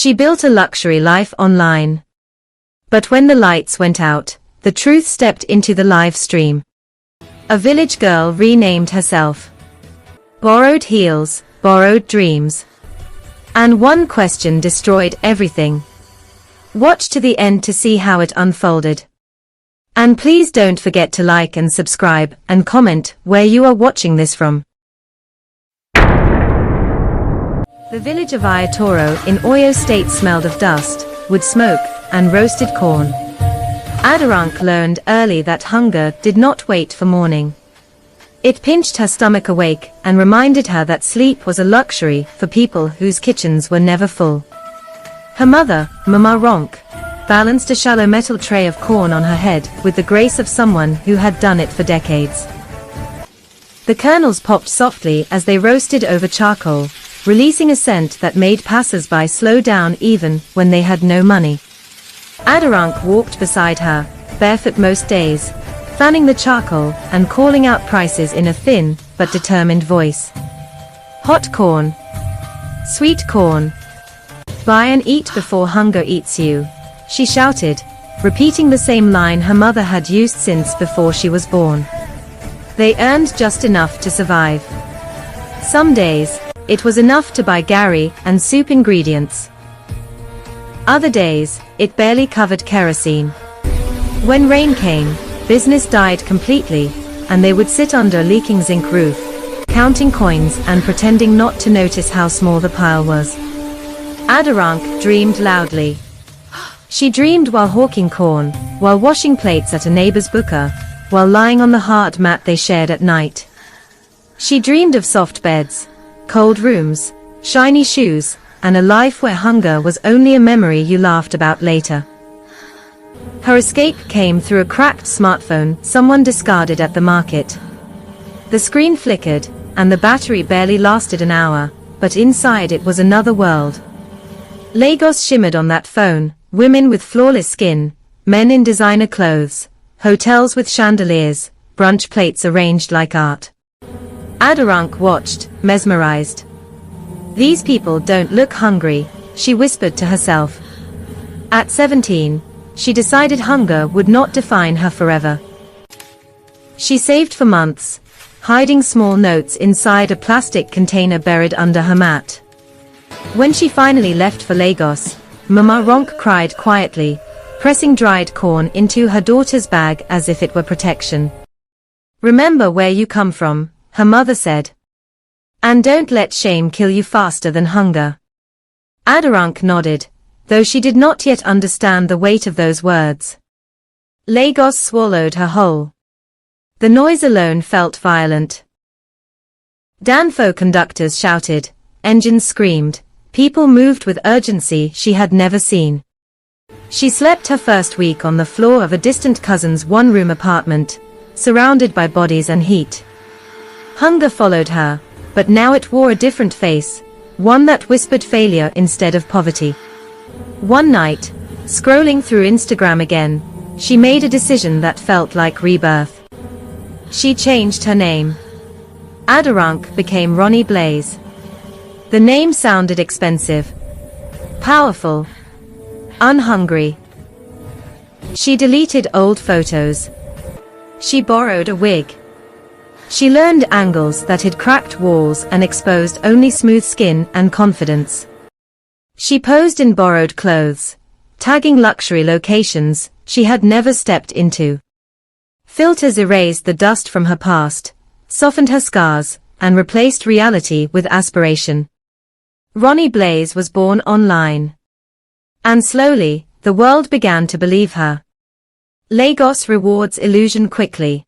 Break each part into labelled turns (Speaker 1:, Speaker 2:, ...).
Speaker 1: She built a luxury life online. But when the lights went out, the truth stepped into the live stream. A village girl renamed herself. Borrowed heels, borrowed dreams. And one question destroyed everything. Watch to the end to see how it unfolded. And please don't forget to like and subscribe and comment where you are watching this from. The village of Ayatoro in Oyo State smelled of dust, wood smoke, and roasted corn. Adarunk learned early that hunger did not wait for morning. It pinched her stomach awake and reminded her that sleep was a luxury for people whose kitchens were never full. Her mother, Mama Ronk, balanced a shallow metal tray of corn on her head with the grace of someone who had done it for decades. The kernels popped softly as they roasted over charcoal, releasing a scent that made passers-by slow down even when they had no money. Adarunk walked beside her, barefoot most days, fanning the charcoal and calling out prices in a thin but determined voice. Hot corn. Sweet corn. Buy and eat before hunger eats you, she shouted, repeating the same line her mother had used since before she was born. They earned just enough to survive. Some days, it was enough to buy gari and soup ingredients. Other days, it barely covered kerosene. When rain came, business died completely, and they would sit under a leaking zinc roof, counting coins and pretending not to notice how small the pile was. Adarunk dreamed loudly. She dreamed while hawking corn, while washing plates at a neighbor's buka, while lying on the hard mat they shared at night. She dreamed of soft beds, cold rooms, shiny shoes, and a life where hunger was only a memory you laughed about later. Her escape came through a cracked smartphone someone discarded at the market. The screen flickered, and the battery barely lasted an hour, but inside it was another world. Lagos shimmered on that phone, women with flawless skin, men in designer clothes, hotels with chandeliers, brunch plates arranged like art. Adarunk watched, mesmerized. These people don't look hungry, she whispered to herself. At 17, she decided hunger would not define her forever. She saved for months, hiding small notes inside a plastic container buried under her mat. When she finally left for Lagos, Mama Ronk cried quietly, pressing dried corn into her daughter's bag as if it were protection. Remember where you come from, her mother said. And don't let shame kill you faster than hunger. Adarunk nodded, though she did not yet understand the weight of those words. Lagos swallowed her whole. The noise alone felt violent. Danfo conductors shouted, engines screamed, people moved with urgency she had never seen. She slept her first week on the floor of a distant cousin's one-room apartment, surrounded by bodies and heat. Hunger followed her, but now it wore a different face, one that whispered failure instead of poverty. One night, scrolling through Instagram again, she made a decision that felt like rebirth. She changed her name. Adarunk became Roni Blaze. The name sounded expensive, powerful, unhungry. She deleted old photos. She borrowed a wig. She learned angles that hid cracked walls and exposed only smooth skin and confidence. She posed in borrowed clothes, tagging luxury locations she had never stepped into. Filters erased the dust from her past, softened her scars, and replaced reality with aspiration. Roni Blaze was born online. And slowly, the world began to believe her. Lagos rewards illusion quickly.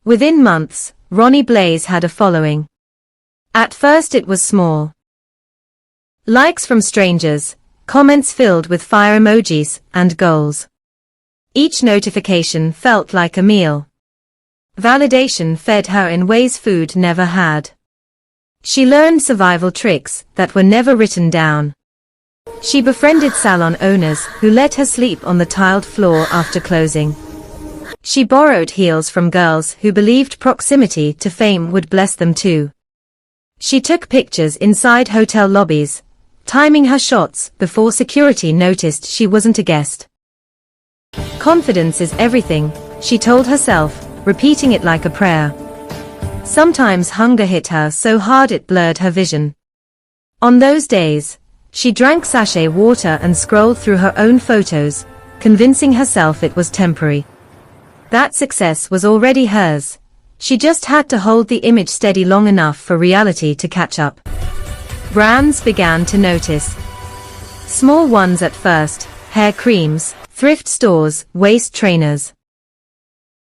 Speaker 1: Within months, Roni Blaze had a following. At first it was small. Likes from strangers, comments filled with fire emojis, and goals. Each notification felt like a meal. Validation fed her in ways food never had. She learned survival tricks that were never written down. She befriended salon owners who let her sleep on the tiled floor after closing. She borrowed heels from girls who believed proximity to fame would bless them too. She took pictures inside hotel lobbies, timing her shots before security noticed she wasn't a guest. Confidence is everything, she told herself, repeating it like a prayer. Sometimes hunger hit her so hard it blurred her vision. On those days, she drank sachet water and scrolled through her own photos, convincing herself it was temporary. That success was already hers. She just had to hold the image steady long enough for reality to catch up. Brands began to notice. Small ones at first, hair creams, thrift stores, waist trainers.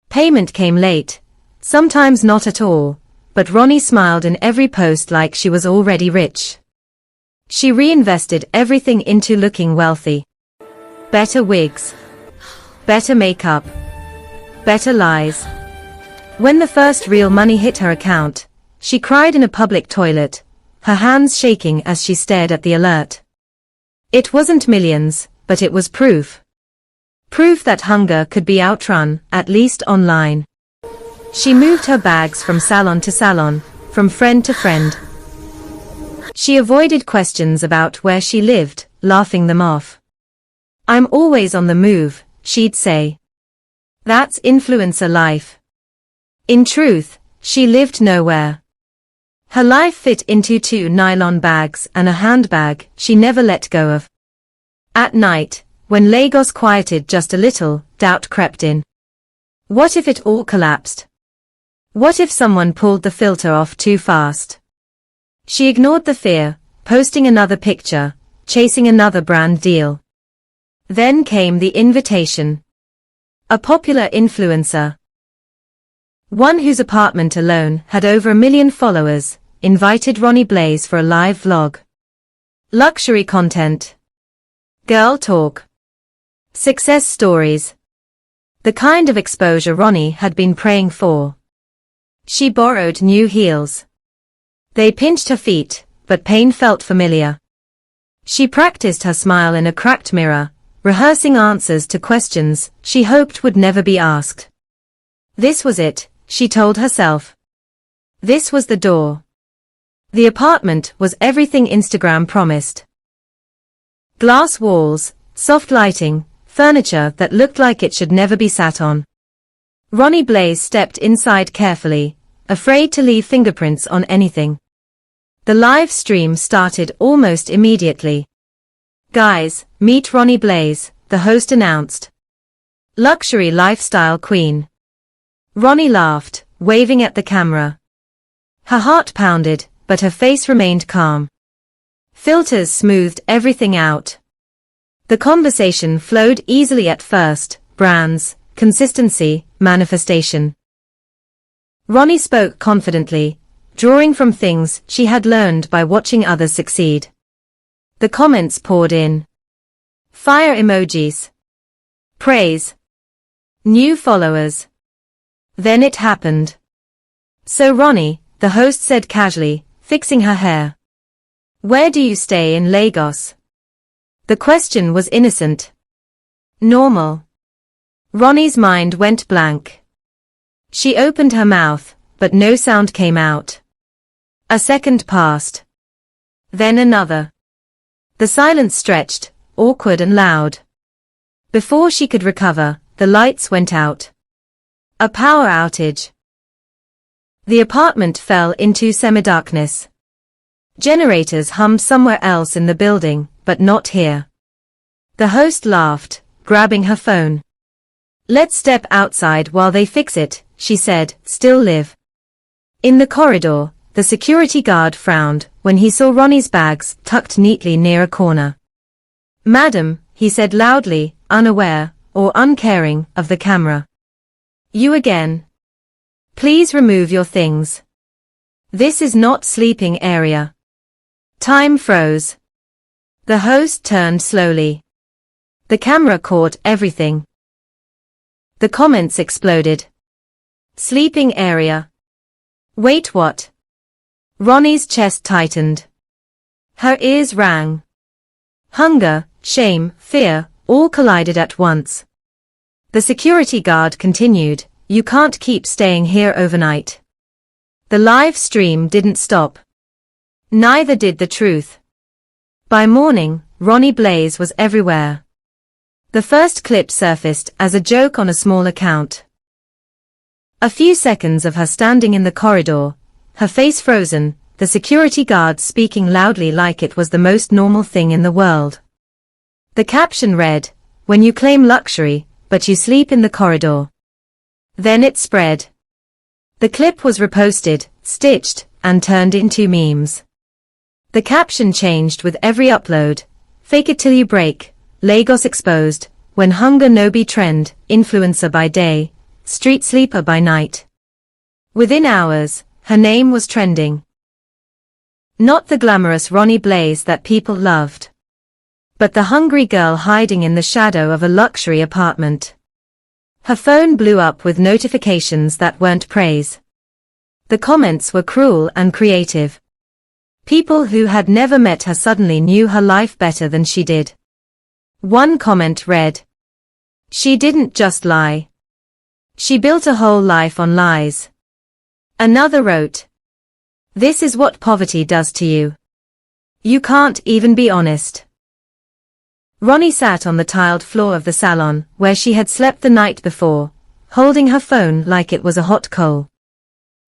Speaker 1: Payment came late, sometimes not at all, but Roni smiled in every post like she was already rich. She reinvested everything into looking wealthy. Better wigs. Better makeup. Better lies. When the first real money hit her account, she cried in a public toilet, her hands shaking as she stared at the alert. It wasn't millions, but it was proof. Proof that hunger could be outrun, at least online. She moved her bags from salon to salon, from friend to friend. She avoided questions about where she lived, laughing them off. "I'm always on the move," she'd say. That's influencer life. In truth, she lived nowhere. Her life fit into 2 nylon bags and a handbag she never let go of. At night, when Lagos quieted just a little, doubt crept in. What if it all collapsed? What if someone pulled the filter off too fast? She ignored the fear, posting another picture, chasing another brand deal. Then came the invitation. A popular influencer. One whose apartment alone had over 1 million followers, invited Roni Blaze for a live vlog. Luxury content. Girl talk. Success stories. The kind of exposure Roni had been praying for. She borrowed new heels. They pinched her feet, but pain felt familiar. She practiced her smile in a cracked mirror, rehearsing answers to questions she hoped would never be asked. This was it, she told herself. This was the door. The apartment was everything Instagram promised. Glass walls, soft lighting, furniture that looked like it should never be sat on. Roni Blaze stepped inside carefully, afraid to leave fingerprints on anything. The live stream started almost immediately. "Guys, meet Roni Blaze," the host announced. Luxury lifestyle queen. Roni laughed, waving at the camera. Her heart pounded, but her face remained calm. Filters smoothed everything out. The conversation flowed easily at first: brands, consistency, manifestation. Roni spoke confidently, drawing from things she had learned by watching others succeed. The comments poured in. Fire emojis. Praise. New followers. Then it happened. "So Roni," the host said casually, fixing her hair. "Where do you stay in Lagos?" The question was innocent. Normal. Roni's mind went blank. She opened her mouth, but no sound came out. A second passed. Then another. The silence stretched, awkward and loud. Before she could recover, the lights went out. A power outage. The apartment fell into semi-darkness. Generators hummed somewhere else in the building, but not here. The host laughed, grabbing her phone. "Let's step outside while they fix it," she said, "still live." In the corridor, the security guard frowned when he saw Roni's bags tucked neatly near a corner. "Madam," he said loudly, unaware, or uncaring, of the camera. "You again. Please remove your things. This is not sleeping area." Time froze. The host turned slowly. The camera caught everything. The comments exploded. Sleeping area. Wait, what? Roni's chest tightened. Her ears rang. Hunger, shame, fear, all collided at once. The security guard continued, "You can't keep staying here overnight." The live stream didn't stop. Neither did the truth. By morning, Roni Blaze was everywhere. The first clip surfaced as a joke on a small account. A few seconds of her standing in the corridor, her face frozen, the security guard speaking loudly like it was the most normal thing in the world. The caption read, "When you claim luxury, but you sleep in the corridor." Then it spread. The clip was reposted, stitched, and turned into memes. The caption changed with every upload. "Fake it till you break, Lagos exposed, when hunger no be trend, influencer by day, street sleeper by night." Within hours, her name was trending. Not the glamorous Roni Blaze that people loved, but the hungry girl hiding in the shadow of a luxury apartment. Her phone blew up with notifications that weren't praise. The comments were cruel and creative. People who had never met her suddenly knew her life better than she did. One comment read, "She didn't just lie. She built a whole life on lies." Another wrote, "This is what poverty does to you. You can't even be honest." Roni sat on the tiled floor of the salon, where she had slept the night before, holding her phone like it was a hot coal.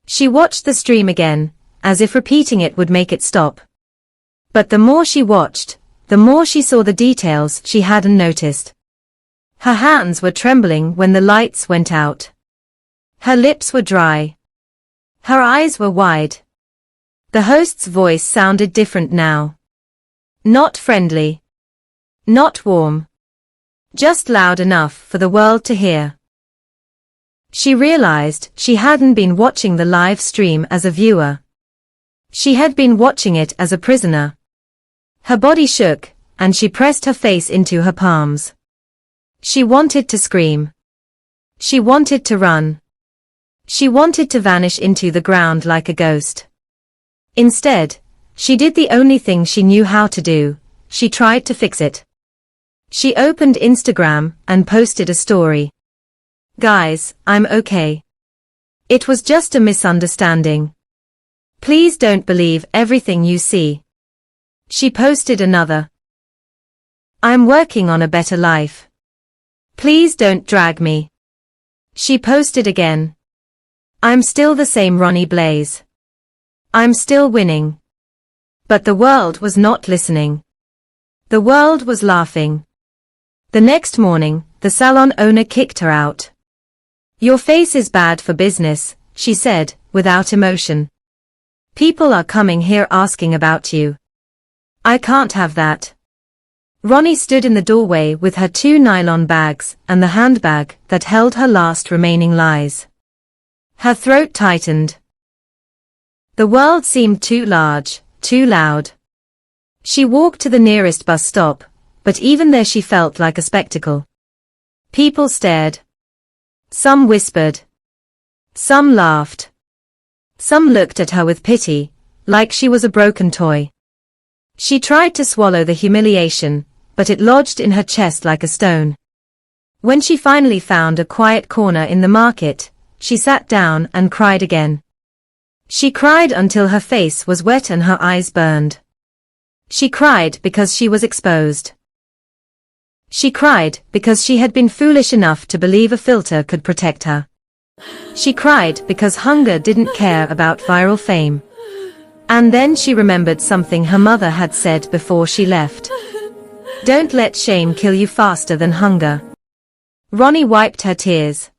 Speaker 1: She watched the stream again, as if repeating it would make it stop. But the more she watched, the more she saw the details she hadn't noticed. Her hands were trembling when the lights went out. Her lips were dry. Her eyes were wide. The host's voice sounded different now. Not friendly. Not warm. Just loud enough for the world to hear. She realized she hadn't been watching the live stream as a viewer. She had been watching it as a prisoner. Her body shook, and she pressed her face into her palms. She wanted to scream. She wanted to run. She wanted to vanish into the ground like a ghost. Instead, she did the only thing she knew how to do. She tried to fix it. She opened Instagram and posted a story. "Guys, I'm okay. It was just a misunderstanding. Please don't believe everything you see." She posted another. "I'm working on a better life. Please don't drag me." She posted again. "I'm still the same Roni Blaze. I'm still winning." But the world was not listening. The world was laughing. The next morning, the salon owner kicked her out. "Your face is bad for business," she said, without emotion. "People are coming here asking about you. I can't have that." Roni stood in the doorway with her 2 nylon bags and the handbag that held her last remaining lies. Her throat tightened. The world seemed too large, too loud. She walked to the nearest bus stop, but even there she felt like a spectacle. People stared. Some whispered. Some laughed. Some looked at her with pity, like she was a broken toy. She tried to swallow the humiliation, but it lodged in her chest like a stone. When she finally found a quiet corner in the market, she sat down and cried again. She cried until her face was wet and her eyes burned. She cried because she was exposed. She cried because she had been foolish enough to believe a filter could protect her. She cried because hunger didn't care about viral fame. And then she remembered something her mother had said before she left. "Don't let shame kill you faster than hunger." Roni wiped her tears.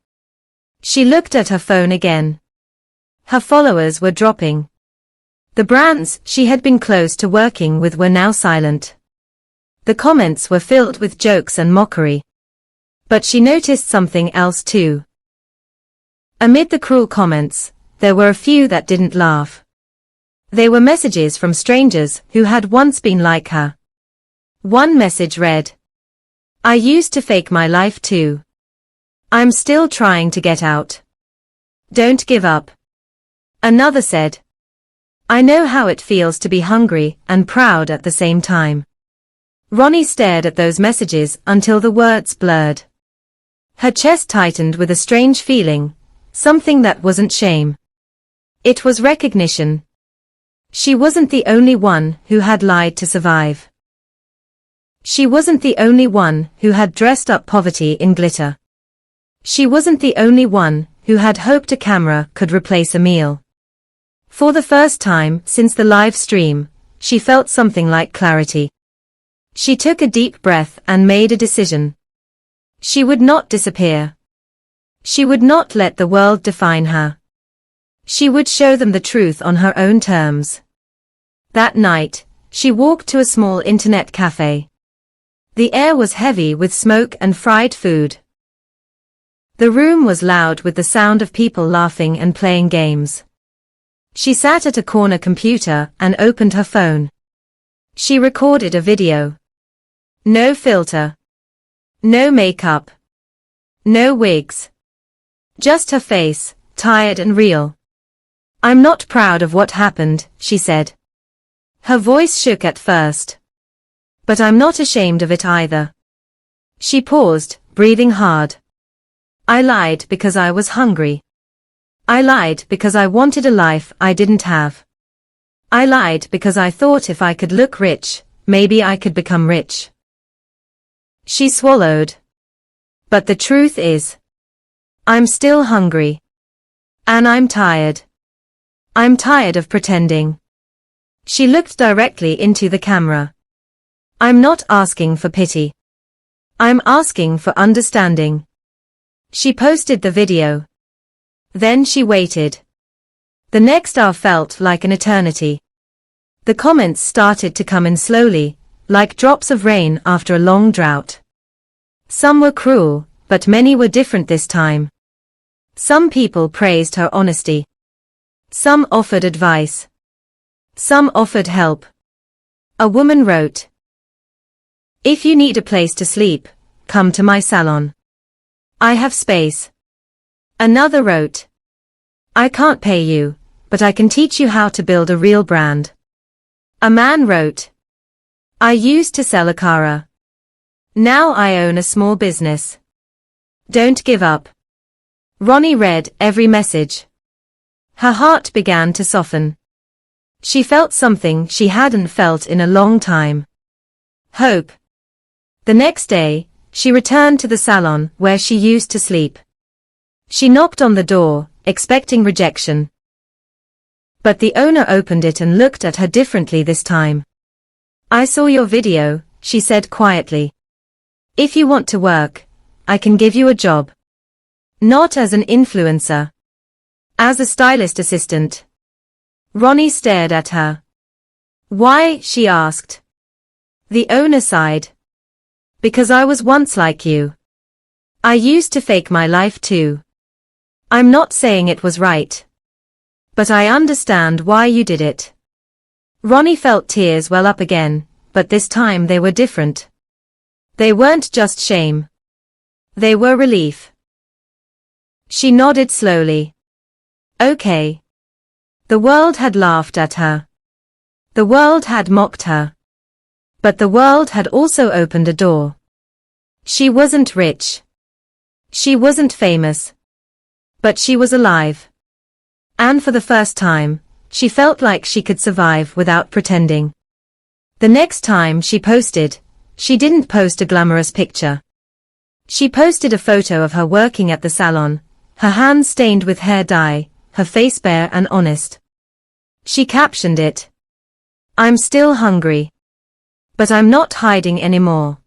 Speaker 1: She looked at her phone again. Her followers were dropping. The brands she had been close to working with were now silent. The comments were filled with jokes and mockery. But she noticed something else too. Amid the cruel comments, there were a few that didn't laugh. They were messages from strangers who had once been like her. One message read, "I used to fake my life too. I'm still trying to get out. Don't give up." Another said, "I know how it feels to be hungry and proud at the same time." Roni stared at those messages until the words blurred. Her chest tightened with a strange feeling, something that wasn't shame. It was recognition. She wasn't the only one who had lied to survive. She wasn't the only one who had dressed up poverty in glitter. She wasn't the only one who had hoped a camera could replace a meal. For the first time since the live stream, she felt something like clarity. She took a deep breath and made a decision. She would not disappear. She would not let the world define her. She would show them the truth on her own terms. That night, she walked to a small internet cafe. The air was heavy with smoke and fried food. The room was loud with the sound of people laughing and playing games. She sat at a corner computer and opened her phone. She recorded a video. No filter. No makeup. No wigs. Just her face, tired and real. "I'm not proud of what happened," she said. Her voice shook at first. "But I'm not ashamed of it either." She paused, breathing hard. "I lied because I was hungry. I lied because I wanted a life I didn't have. I lied because I thought if I could look rich, maybe I could become rich." She swallowed. "But the truth is, I'm still hungry. And I'm tired. I'm tired of pretending." She looked directly into the camera. "I'm not asking for pity. I'm asking for understanding." She posted the video. Then she waited. The next hour felt like an eternity. The comments started to come in slowly, like drops of rain after a long drought. Some were cruel, but many were different this time. Some people praised her honesty. Some offered advice. Some offered help. A woman wrote, "If you need a place to sleep, come to my salon. I have space." Another wrote, "I can't pay you, but I can teach you how to build a real brand." A man wrote, "I used to sell akara. Now I own a small business. Don't give up." Roni read every message. Her heart began to soften. She felt something she hadn't felt in a long time. Hope. The next day, she returned to the salon where she used to sleep. She knocked on the door, expecting rejection. But the owner opened it and looked at her differently this time. "I saw your video," she said quietly. "If you want to work, I can give you a job. Not as an influencer. As a stylist assistant." Roni stared at her. "Why?" she asked. The owner sighed. "Because I was once like you. I used to fake my life too. I'm not saying it was right. But I understand why you did it." Roni felt tears well up again, but this time they were different. They weren't just shame. They were relief. She nodded slowly. Okay. The world had laughed at her. The world had mocked her. But the world had also opened a door. She wasn't rich. She wasn't famous. But she was alive. And for the first time, she felt like she could survive without pretending. The next time she posted, she didn't post a glamorous picture. She posted a photo of her working at the salon, her hands stained with hair dye, her face bare and honest. She captioned it, "I'm still hungry. But I'm not hiding anymore."